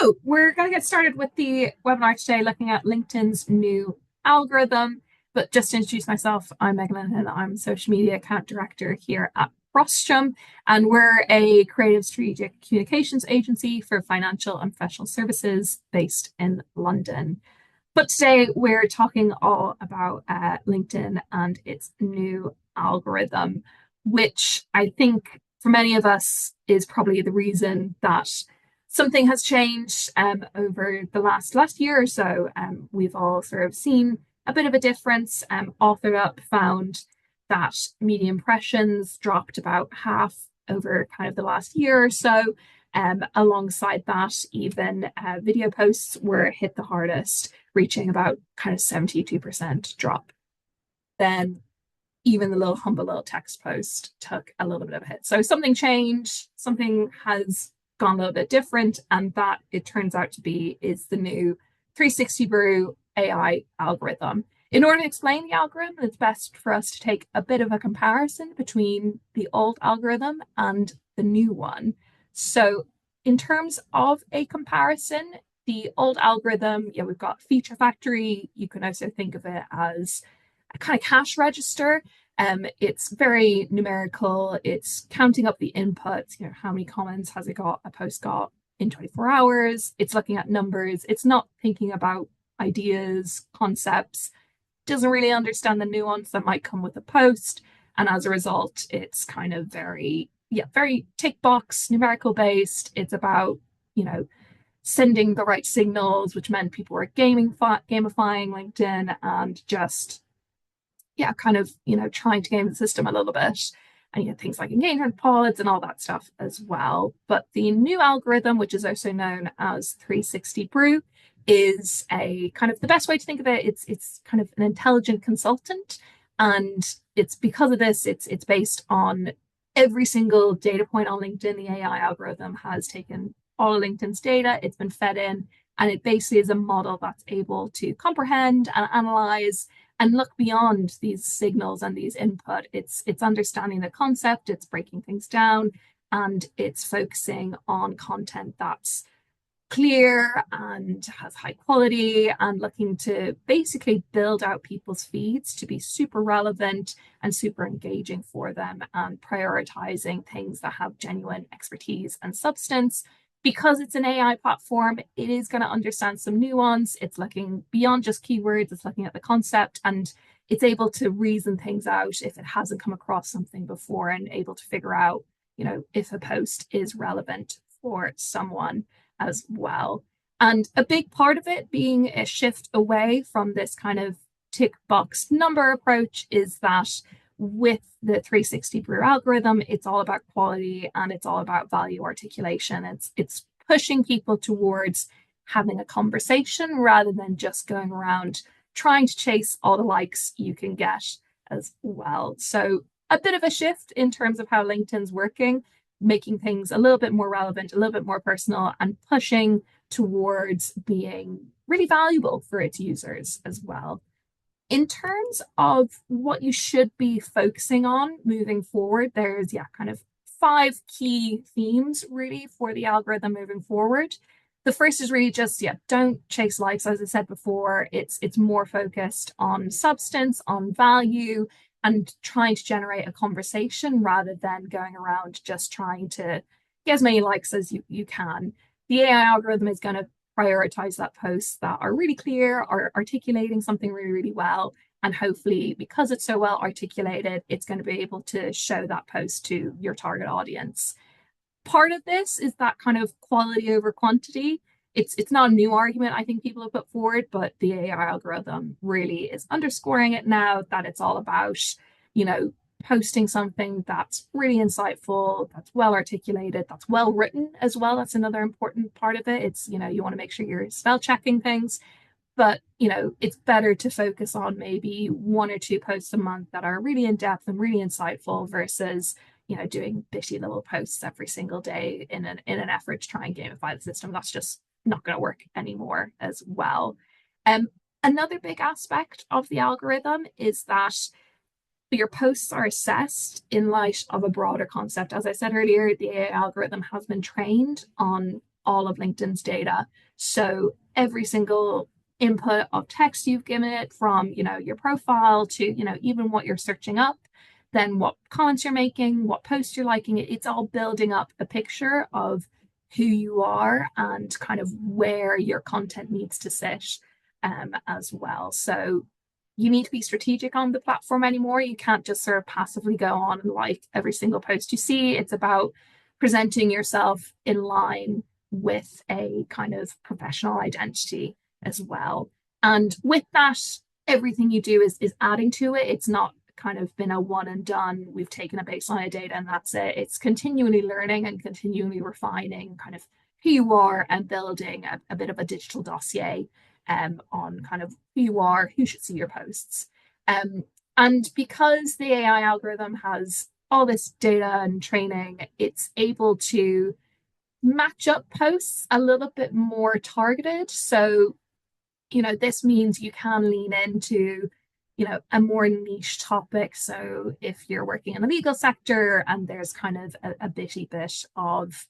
So we're going to get started with the webinar today, looking at LinkedIn's new algorithm. But just to introduce myself, I'm Megan and I'm Social Media Account Director here at Rostrum, and we're a creative strategic communications agency for financial and professional services based in London. But today we're talking all about LinkedIn and its new algorithm, which I think for many of us is probably the reason that something has changed over the last year or so. We've all sort of seen a bit of a difference. AuthorUp found that media impressions dropped about half over kind of the last year or so. Alongside that, even video posts were hit the hardest, reaching about kind of 72% drop. Then even the humble little text post took a little bit of a hit. So something changed, something has gone a little bit different, and that it turns out to be is the new 360 Brew AI algorithm. In order to explain the algorithm, it's best for us to take a bit of a comparison between the old algorithm and the new one. So in terms of a comparison, the old algorithm, we've got feature factory. You can also think of it as a kind of cash register. It's very numerical. It's counting up the inputs, how many comments has a post got in 24 hours. It's looking at numbers. It's not thinking about ideas, concepts, doesn't really understand the nuance that might come with a post. And as a result, it's kind of very tick box, numerical based. It's about, sending the right signals, which meant people were gamifying LinkedIn and just kind of, trying to game the system a little bit. And you had things like engagement pods and all that stuff as well. But the new algorithm, which is also known as 360 Brew, is a kind of the best way to think of it. It's kind of an intelligent consultant. And it's because of this, it's based on every single data point on LinkedIn. The AI algorithm has taken all of LinkedIn's data, it's been fed in, and it basically is a model that's able to comprehend and analyze and look beyond these signals and these input. It's understanding the concept, it's breaking things down, and it's focusing on content that's clear and has high quality, and looking to basically build out people's feeds to be super relevant and super engaging for them, and prioritizing things that have genuine expertise and substance. Because it's an AI platform, it is going to understand some nuance. It's looking beyond just keywords, it's looking at the concept, and it's able to reason things out if it hasn't come across something before, and able to figure out, if a post is relevant for someone as well. And a big part of it being a shift away from this kind of tick box number approach is that with the 360 Brew algorithm, it's all about quality and it's all about value articulation. It's pushing people towards having a conversation rather than just going around trying to chase all the likes you can get as well. So a bit of a shift in terms of how LinkedIn's working, making things a little bit more relevant, a little bit more personal, and pushing towards being really valuable for its users as well. In terms of what you should be focusing on moving forward, there's kind of 5 key themes really for the algorithm moving forward. The first is really just don't chase likes. As I said before, it's more focused on substance, on value, and trying to generate a conversation rather than going around just trying to get as many likes as you can. The AI algorithm is going to prioritize that posts that are really clear, are articulating something really, really well. And hopefully, because it's so well articulated, it's going to be able to show that post to your target audience. Part of this is that kind of quality over quantity. It's not a new argument I think people have put forward, but the AI algorithm really is underscoring it now, that it's all about, posting something that's really insightful, that's well articulated, that's well written as well. That's another important part of it. It's, you want to make sure you're spell checking things, but, it's better to focus on maybe 1 or 2 posts a month that are really in depth and really insightful versus, doing bitty little posts every single day in an effort to try and gamify the system. That's just not going to work anymore as well. Another big aspect of the algorithm is that your posts are assessed in light of a broader concept. As I said earlier, the AI algorithm has been trained on all of LinkedIn's data. So every single input of text you've given it, from, your profile to, even what you're searching up, then what comments you're making, what posts you're liking, it's all building up a picture of who you are and kind of where your content needs to sit as well. So you need to be strategic on the platform anymore. You can't just sort of passively go on and like every single post you see. It's about presenting yourself in line with a kind of professional identity as well. And with that, everything you do is adding to it. It's not kind of been a one and done. We've taken a baseline of data and that's it. It's continually learning and continually refining kind of who you are and building a bit of a digital dossier on kind of who you are, who should see your posts. And because the AI algorithm has all this data and training, it's able to match up posts a little bit more targeted. So, this means you can lean into, a more niche topic. So if you're working in the legal sector and there's kind of a bitty bit of,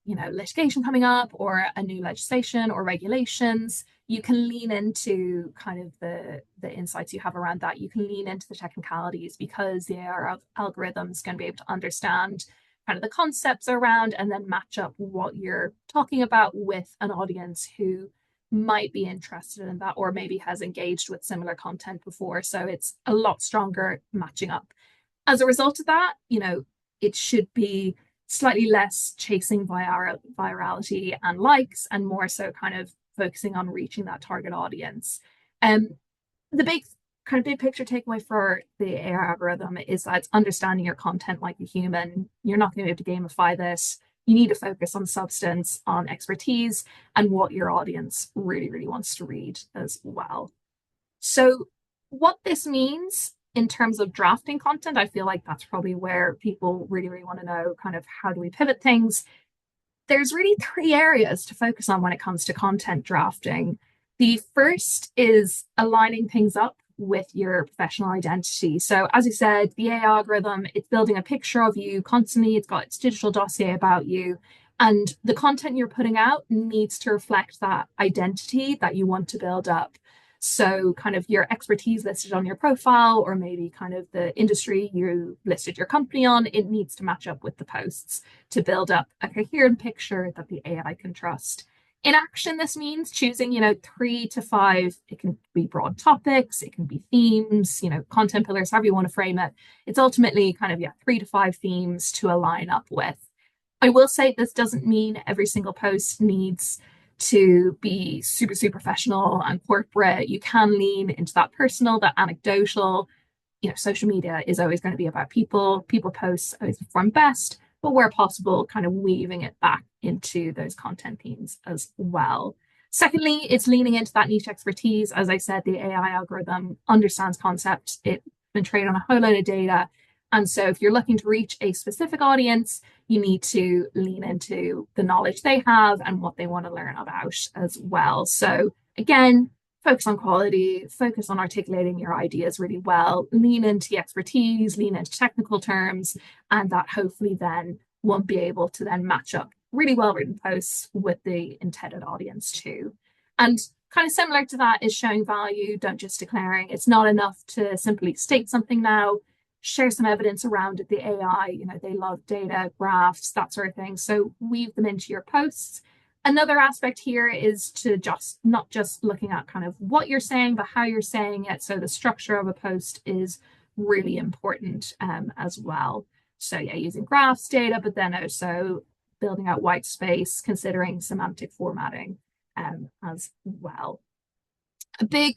litigation coming up or a new legislation or regulations, you can lean into kind of the insights you have around that. You can lean into the technicalities because the AI algorithm is going to be able to understand kind of the concepts around and then match up what you're talking about with an audience who might be interested in that or maybe has engaged with similar content before. So it's a lot stronger matching up. As a result of that, it should be slightly less chasing virality and likes and more so kind of focusing on reaching that target audience. The big picture takeaway for the AI algorithm is that it's understanding your content like a human. You're not going to be able to gamify this. You need to focus on substance, on expertise, and what your audience really, really wants to read as well. So what this means in terms of drafting content, I feel like that's probably where people really, really want to know kind of how do we pivot things. There's really three areas to focus on when it comes to content drafting. The first is aligning things up with your professional identity. So as you said, the AI algorithm, it's building a picture of you constantly. It's got its digital dossier about you. And the content you're putting out needs to reflect that identity that you want to build up. So kind of your expertise listed on your profile or maybe kind of the industry you listed your company on, it needs to match up with the posts to build up a coherent picture that the AI can trust. In action, this means choosing, 3 to 5, it can be broad topics, it can be themes, content pillars, however you want to frame it. It's ultimately kind of, 3 to 5 themes to align up with. I will say this doesn't mean every single post needs to be super, super professional and corporate. You can lean into that personal, that anecdotal. Social media is always going to be about people. People posts always perform best, but where possible, kind of weaving it back into those content themes as well. Secondly, it's leaning into that niche expertise. As I said, the AI algorithm understands concepts. It's been trained on a whole load of data. And so if you're looking to reach a specific audience, you need to lean into the knowledge they have and what they want to learn about as well. So again, focus on quality, focus on articulating your ideas really well, lean into the expertise, lean into technical terms, and that hopefully then won't be able to then match up really well written posts with the intended audience too. And kind of similar to that is showing value, don't just declaring. It's not enough to simply state something now. Share some evidence around it. The AI, they love data, graphs, that sort of thing. So weave them into your posts. Another aspect here is to not just looking at kind of what you're saying, but how you're saying it. So the structure of a post is really important as well. So yeah, using graphs, data, but then also building out white space, considering semantic formatting as well. A big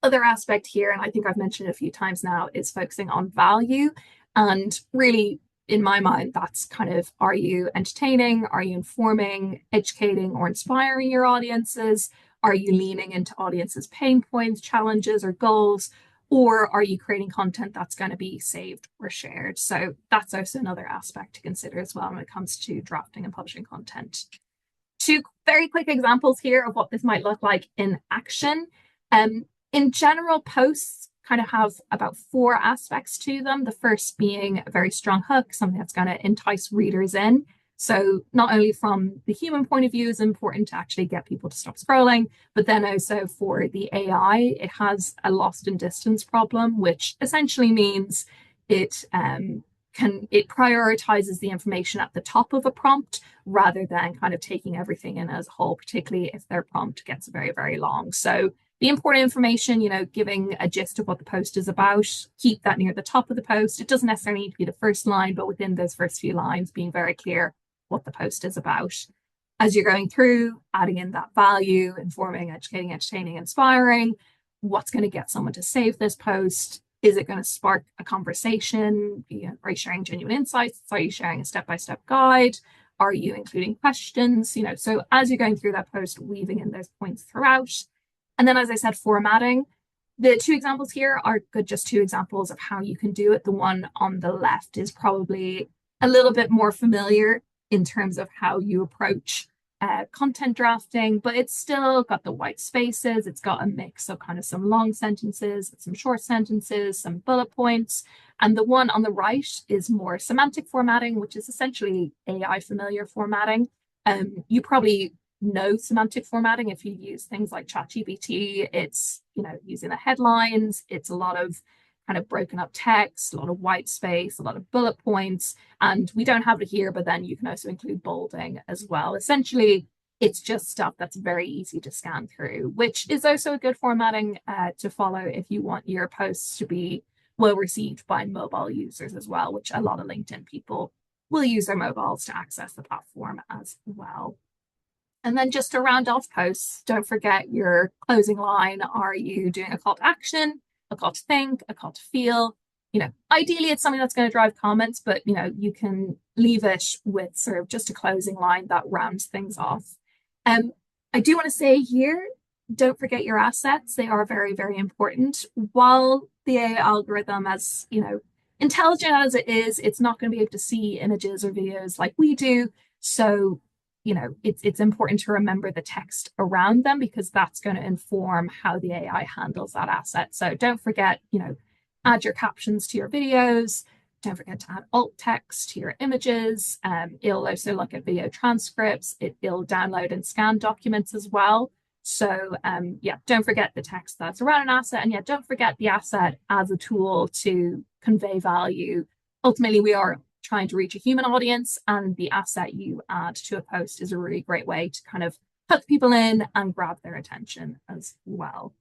other aspect here, and I think I've mentioned it a few times now, is focusing on value. And really, in my mind, that's kind of, are you entertaining? Are you informing, educating, or inspiring your audiences? Are you leaning into audiences' pain points, challenges, or goals? Or are you creating content that's going to be saved or shared? So that's also another aspect to consider as well when it comes to drafting and publishing content. 2 very quick examples here of what this might look like in action. In general, posts kind of have about 4 aspects to them. The first being a very strong hook, something that's going to entice readers in. So not only from the human point of view is important to actually get people to stop scrolling, but then also for the AI, it has a lost in distance problem, which essentially means it it prioritizes the information at the top of a prompt rather than kind of taking everything in as a whole, particularly if their prompt gets very, very long. So the important information, giving a gist of what the post is about, keep that near the top of the post. It doesn't necessarily need to be the first line, but within those first few lines, being very clear what the post is about. As you're going through, adding in that value, informing, educating, entertaining, inspiring, what's going to get someone to save this post? Is it going to spark a conversation? Are you sharing genuine insights? Are you sharing a step-by-step guide? Are you including questions? So as you're going through that post, weaving in those points throughout. And then, as I said, formatting. The two examples here are just two examples of how you can do it. The one on the left is probably a little bit more familiar in terms of how you approach content drafting, but it's still got the white spaces. It's got a mix of kind of some long sentences, some short sentences, some bullet points. And the one on the right is more semantic formatting, which is essentially AI familiar formatting. You probably know semantic formatting if you use things like ChatGPT. It's, using the headlines. It's a lot of kind of broken up text, a lot of white space, a lot of bullet points. And we don't have it here, but then you can also include bolding as well. Essentially, it's just stuff that's very easy to scan through, which is also a good formatting to follow if you want your posts to be well received by mobile users as well, which a lot of LinkedIn people will use their mobiles to access the platform as well. And then just to round off posts, don't forget your closing line. Are you doing a call to action, a call to think, a call to feel? Ideally it's something that's going to drive comments, but you can leave it with sort of just a closing line that rounds things off. I do want to say here, don't forget your assets. They are very, very important. While the AI algorithm, as intelligent as it is, it's not going to be able to see images or videos like we do. So it's important to remember the text around them because that's going to inform how the AI handles that asset. So don't forget, add your captions to your videos. Don't forget to add alt text to your images. It'll also look at video transcripts. It'll download and scan documents as well. So don't forget the text that's around an asset. And don't forget the asset as a tool to convey value. Ultimately, we are trying to reach a human audience, and the asset you add to a post is a really great way to kind of hook people in and grab their attention as well.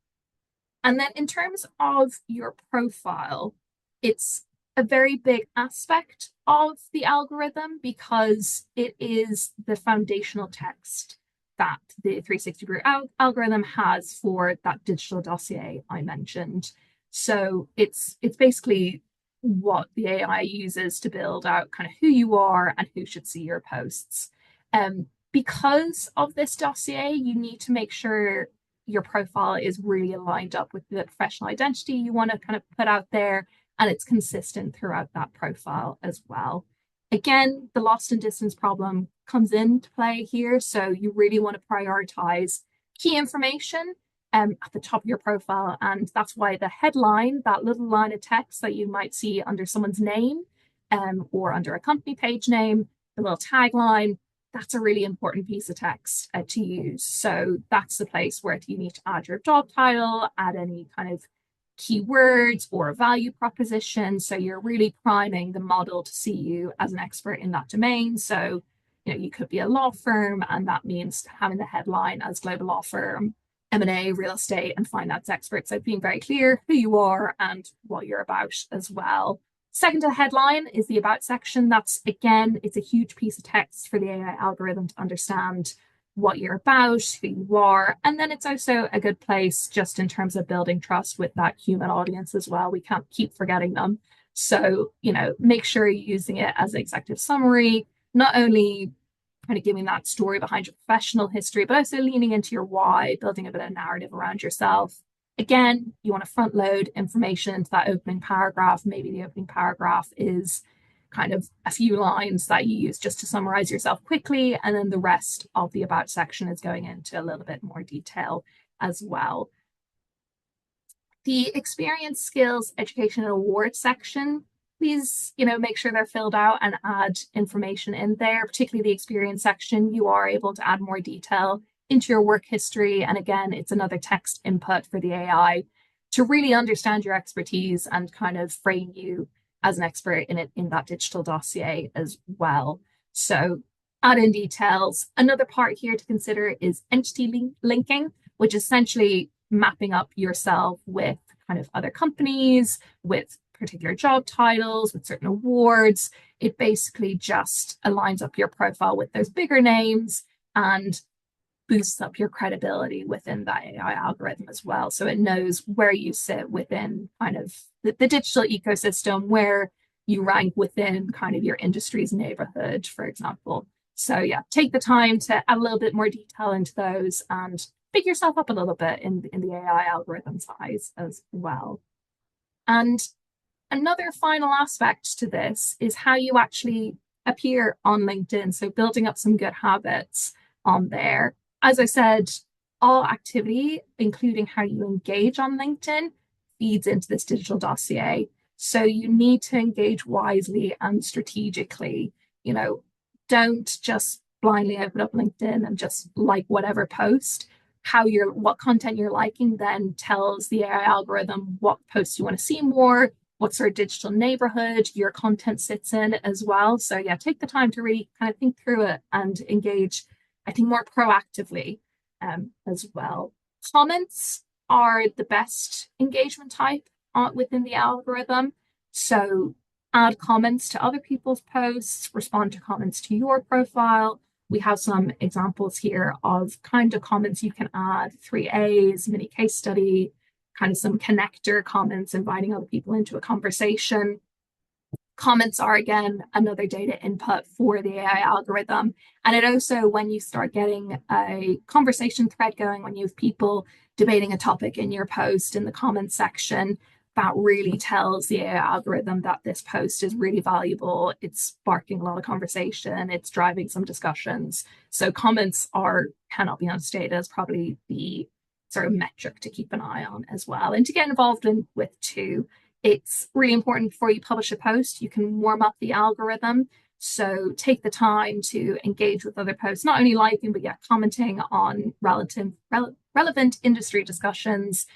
And then in terms of your profile, it's a very big aspect of the algorithm because it is the foundational text that the 360-degree algorithm has for that digital dossier I mentioned. So it's basically what the AI uses to build out kind of who you are and who should see your posts. Because of this dossier, you need to make sure your profile is really aligned up with the professional identity you want to kind of put out there, and it's consistent throughout that profile as well. Again, the lost in distance problem comes into play here. So you really want to prioritize key information at the top of your profile. And that's why the headline, that little line of text that you might see under someone's name or under a company page name, the little tagline, that's a really important piece of text to use. So that's the place where you need to add your job title, add any kind of keywords or value proposition. So you're really priming the model to see you as an expert in that domain. So, you could be a law firm, and that means having the headline as global law firm, M&A, real estate, and finance expert. So being very clear who you are and what you're about as well. Second to the headline is the about section. That's, again, it's a huge piece of text for the AI algorithm to understand what you're about, who you are. And then it's also a good place just in terms of building trust with that human audience as well. We can't keep forgetting them. So, make sure you're using it as an executive summary, not only kind of giving that story behind your professional history, but also leaning into your why, building a bit of narrative around yourself. Again, you want to front load information into that opening paragraph. Maybe the opening paragraph is kind of a few lines that you use just to summarize yourself quickly. And then the rest of the about section is going into a little bit more detail as well. The experience, skills, education, and awards section please, make sure they're filled out and add information in there, particularly the experience section. You are able to add more detail into your work history. And again, it's another text input for the AI to really understand your expertise and kind of frame you as an expert in it in that digital dossier as well. So add in details. Another part here to consider is entity linking, which is essentially mapping up yourself with kind of other companies, with particular job titles, with certain awards. It basically just aligns up your profile with those bigger names and boosts up your credibility within that AI algorithm as well. So it knows where you sit within kind of the digital ecosystem, where you rank within kind of your industry's neighborhood, for example. So yeah, take the time to add a little bit more detail into those and pick yourself up a little bit in the AI algorithm's eyes as well. And another final aspect to this is how you actually appear on LinkedIn. So building up some good habits on there. As I said, all activity, including how you engage on LinkedIn, feeds into this digital dossier. So you need to engage wisely and strategically. Don't just blindly open up LinkedIn and just like whatever post. What content you're liking then tells the AI algorithm what posts you want to see more, what sort of digital neighborhood your content sits in as well. So yeah, take the time to really kind of think through it and engage, I think, more proactively as well. Comments are the best engagement type within the algorithm. So add comments to other people's posts, respond to comments to your profile. We have some examples here of kind of comments you can add, 3As, mini case study, kind of some connector comments, inviting other people into a conversation. Comments are, again, another data input for the AI algorithm. And it also, when you start getting a conversation thread going, when you have people debating a topic in your post in the comments section, that really tells the AI algorithm that this post is really valuable. It's sparking a lot of conversation. It's driving some discussions. So comments cannot be understated as probably the sort of metric to keep an eye on as well, and to get involved with too. It's really important before you publish a post, you can warm up the algorithm. So take the time to engage with other posts, not only liking, but yeah, commenting on relevant industry discussions,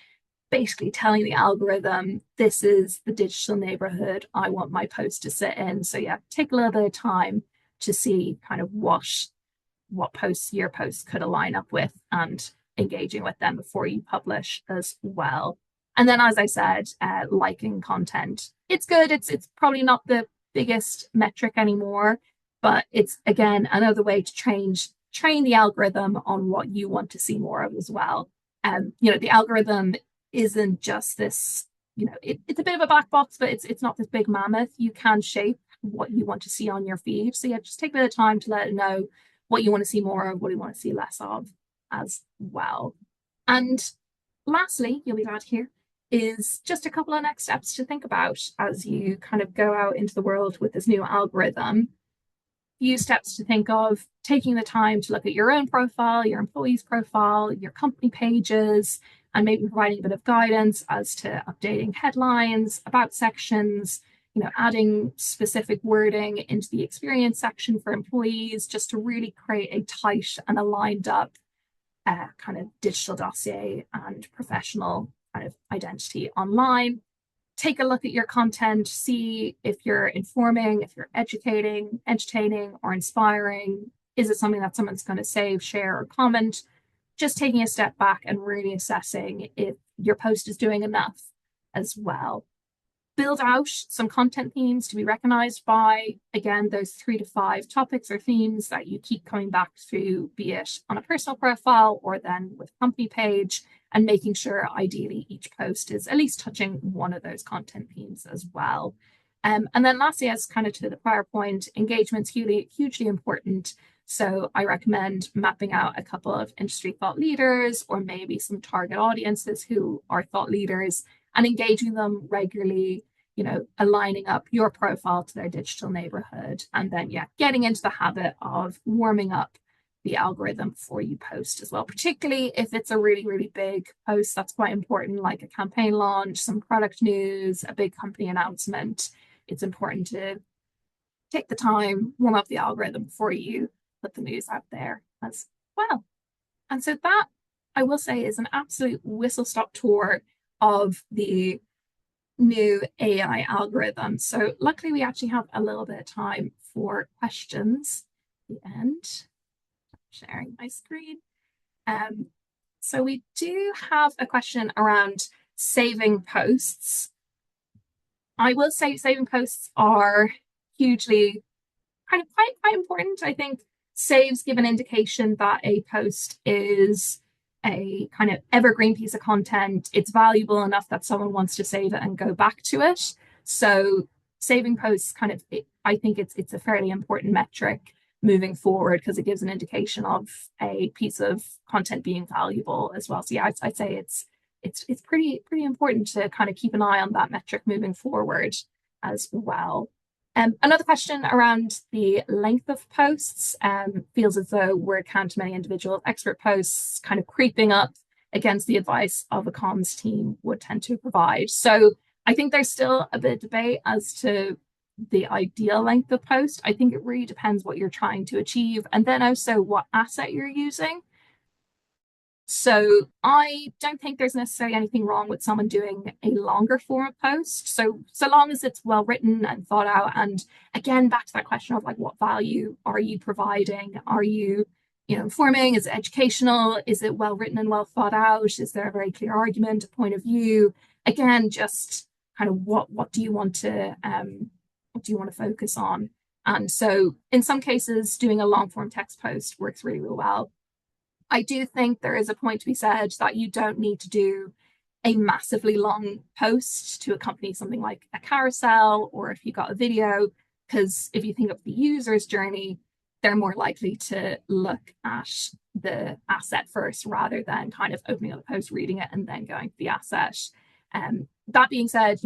basically telling the algorithm, this is the digital neighborhood I want my post to sit in. So yeah, take a little bit of time to see kind of what posts your post could align up with and engaging with them before you publish as well. And then, as I said, liking content. It's good. It's probably not the biggest metric anymore, but it's, again, another way to train the algorithm on what you want to see more of as well. The algorithm isn't just this, it's a bit of a black box, but it's not this big mammoth. You can shape what you want to see on your feed. So yeah, just take a bit of time to let it know what you want to see more of, what you want to see less of as well. And lastly, you'll be glad to hear, is just a couple of next steps to think about as you kind of go out into the world with this new algorithm. Few steps to think of: taking the time to look at your own profile, your employee's profile, your company pages, and maybe providing a bit of guidance as to updating headlines, about sections, adding specific wording into the experience section for employees, just to really create a tight and aligned up kind of digital dossier and professional kind of identity online. Take a look at your content, see if you're informing, if you're educating, entertaining, or inspiring. Is it something that someone's going to save, share, or comment? Just taking a step back and really assessing if your post is doing enough as well. Build out some content themes to be recognized by, again, those 3 to 5 topics or themes that you keep coming back to, be it on a personal profile or then with a company page, and making sure ideally each post is at least touching one of those content themes as well. And then lastly, as kind of to the prior point, engagement's hugely important. So I recommend mapping out a couple of industry thought leaders or maybe some target audiences who are thought leaders and engaging them regularly, aligning up your profile to their digital neighborhood. And then, yeah, getting into the habit of warming up the algorithm before you post as well, particularly if it's a really, really big post. That's quite important, like a campaign launch, some product news, a big company announcement. it's important to take the time, warm up the algorithm before you put the news out there as well. And so that, I will say, is an absolute whistle stop tour of the new AI algorithm. So luckily we actually have a little bit of time for questions at the end. I'm sharing my screen. So we do have a question around saving posts. I will say saving posts are hugely kind of quite important. I think saves give an indication that a post is a kind of evergreen piece of content. It's valuable enough that someone wants to save it and go back to it. So saving posts kind of, I think it's a fairly important metric moving forward because it gives an indication of a piece of content being valuable as well. So yeah, I'd say it's pretty important to kind of keep an eye on that metric moving forward as well. Another question around the length of posts feels as though word count to many individual expert posts kind of creeping up against the advice of a comms team would tend to provide. So I think there's still a bit of debate as to the ideal length of post. I think it really depends what you're trying to achieve and then also what asset you're using. So I don't think there's necessarily anything wrong with someone doing a longer form of post. So long as it's well written and thought out. And again, back to that question of like what value are you providing? Are you, informing? Is it educational? Is it well written and well thought out? Is there a very clear argument, a point of view? Again, just kind of what do you want to focus on? And so in some cases, doing a long form text post works really, really well. I do think there is a point to be said that you don't need to do a massively long post to accompany something like a carousel or if you've got a video, because if you think of the user's journey, they're more likely to look at the asset first rather than kind of opening up the post, reading it, and then going to the asset. That being said,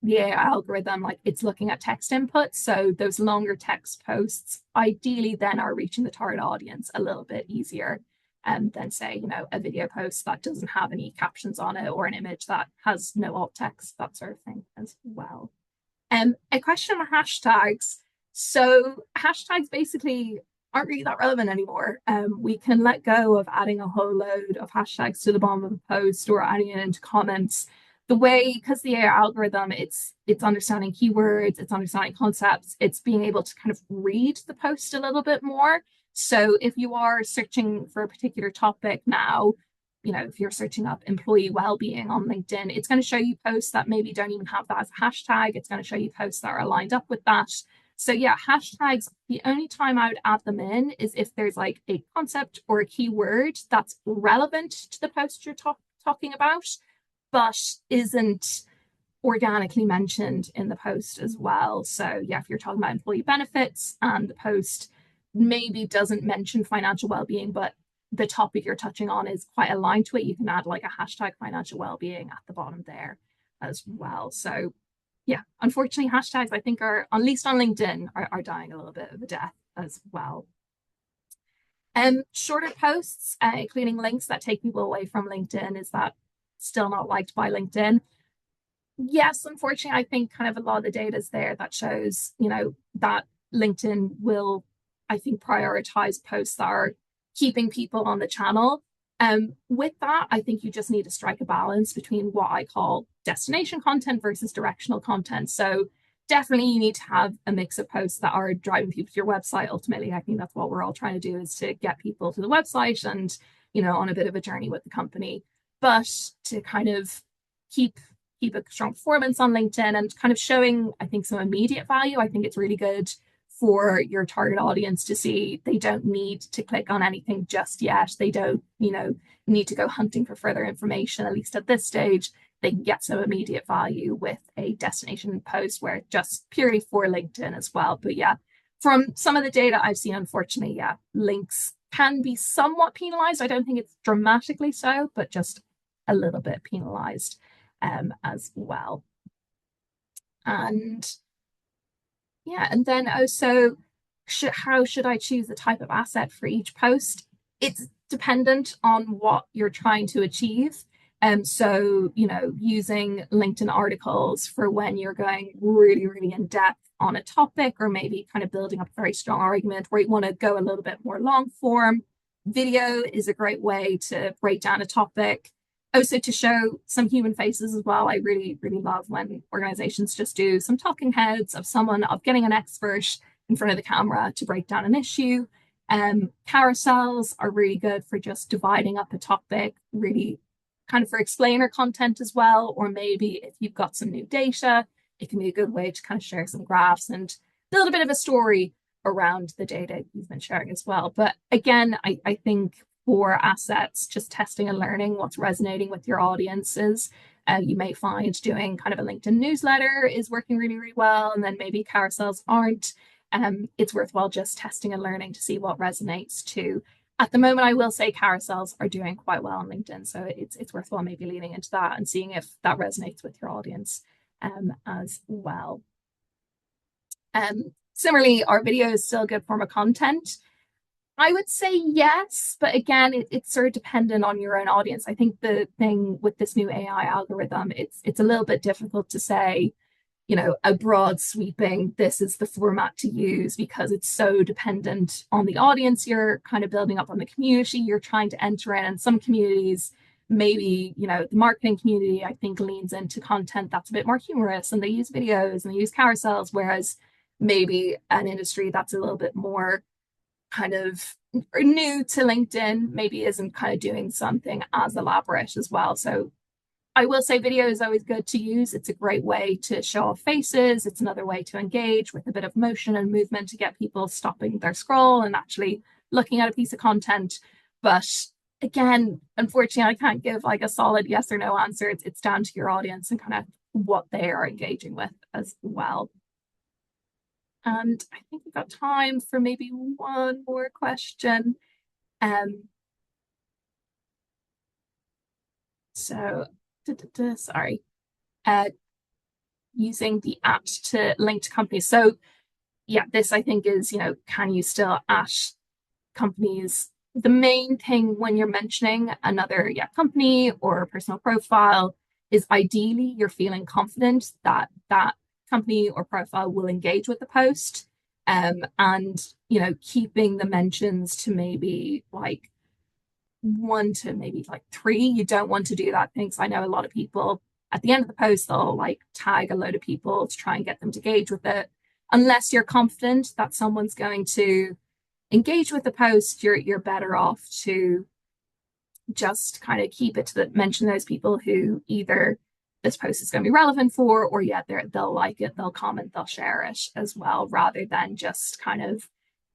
the AI algorithm, like it's looking at text input. So those longer text posts ideally then are reaching the target audience a little bit easier than say, a video post that doesn't have any captions on it or an image that has no alt text, that sort of thing as well. A question on hashtags. So hashtags basically aren't really that relevant anymore. We can let go of adding a whole load of hashtags to the bottom of a post or adding it into comments. The way, because the AI algorithm, it's understanding keywords, it's understanding concepts, it's being able to kind of read the post a little bit more. So if you are searching for a particular topic now, if you're searching up employee well-being on LinkedIn, it's going to show you posts that maybe don't even have that as a hashtag. It's going to show you posts that are lined up with that. So yeah, hashtags, the only time I would add them in is if there's like a concept or a keyword that's relevant to the post you're talking about, but isn't organically mentioned in the post as well. So yeah, if you're talking about employee benefits and the post maybe doesn't mention financial well-being, but the topic you're touching on is quite aligned to it, you can add like a hashtag financial well-being at the bottom there as well. So yeah, unfortunately, hashtags I think are, at least on LinkedIn, are dying a little bit of a death as well. Shorter posts, including links that take people away from LinkedIn, is that still not liked by LinkedIn? Yes, unfortunately, I think kind of a lot of the data is there that shows, that LinkedIn will, I think, prioritize posts that are keeping people on the channel. With that, I think you just need to strike a balance between what I call destination content versus directional content. So definitely you need to have a mix of posts that are driving people to your website. Ultimately, I think that's what we're all trying to do, is to get people to the website and, on a bit of a journey with the company. But to kind of keep a strong performance on LinkedIn and kind of showing, I think, some immediate value, I think it's really good for your target audience to see. They don't need to click on anything just yet. They don't, need to go hunting for further information, at least at this stage. They can get some immediate value with a destination post where it's just purely for LinkedIn as well. But yeah, from some of the data I've seen, unfortunately, yeah, links can be somewhat penalized. I don't think it's dramatically so, but just a little bit penalized as well. And yeah, and then also, how should I choose the type of asset for each post? It's dependent on what you're trying to achieve. So, using LinkedIn articles for when you're going really, really in depth on a topic, or maybe kind of building up a very strong argument where you want to go a little bit more long form. Video is a great way to break down a topic. Also, to show some human faces as well. I really, really love when organizations just do some talking heads of getting an expert in front of the camera to break down an issue. Carousels are really good for just dividing up a topic, really kind of for explainer content as well. Or maybe if you've got some new data, it can be a good way to kind of share some graphs and build a bit of a story around the data you've been sharing as well. But again, I think for assets, just testing and learning what's resonating with your audiences. You may find doing kind of a LinkedIn newsletter is working really, really well, and then maybe carousels aren't. It's worthwhile just testing and learning to see what resonates too. At the moment, I will say carousels are doing quite well on LinkedIn, so it's worthwhile maybe leaning into that and seeing if that resonates with your audience as well. Similarly, are videos still a good form of content? I would say yes, but again, it's sort of dependent on your own audience. I think the thing with this new AI algorithm, it's a little bit difficult to say, a broad sweeping, this is the format to use, because it's so dependent on the audience you're kind of building up, on the community you're trying to enter in. And some communities, maybe, the marketing community, I think, leans into content that's a bit more humorous and they use videos and they use carousels, whereas maybe an industry that's a little bit more kind of new to LinkedIn maybe isn't kind of doing something as elaborate as well. So I will say video is always good to use. It's a great way to show off faces. It's another way to engage with a bit of motion and movement to get people stopping their scroll and actually looking at a piece of content. But again, unfortunately, I can't give like a solid yes or no answer. It's down to your audience and kind of what they are engaging with as well. And I think we've got time for maybe one more question. Um, so, sorry. Using the at to link to companies. So, yeah, this I think is, can you still at companies? The main thing when you're mentioning another company or personal profile is ideally you're feeling confident that that company or profile will engage with the post. And keeping the mentions to maybe like one to maybe like three. You don't want to do that, things I know a lot of people at the end of the post, they'll like tag a load of people to try and get them to engage with it. Unless you're confident that someone's going to engage with the post, you're better off to just kind of keep it to mention those people who either this post is going to be relevant for, or they'll like it, they'll comment, they'll share it as well, rather than just kind of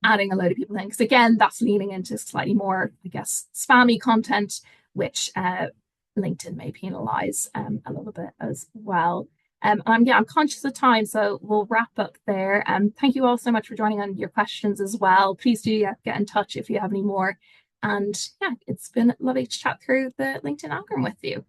adding a load of people in. Because again, that's leaning into slightly more, I guess, spammy content, which LinkedIn may penalize a little bit as well. I'm conscious of time, so we'll wrap up there. Thank you all so much for joining on your questions as well. Please do get in touch if you have any more. And yeah, it's been lovely to chat through the LinkedIn algorithm with you.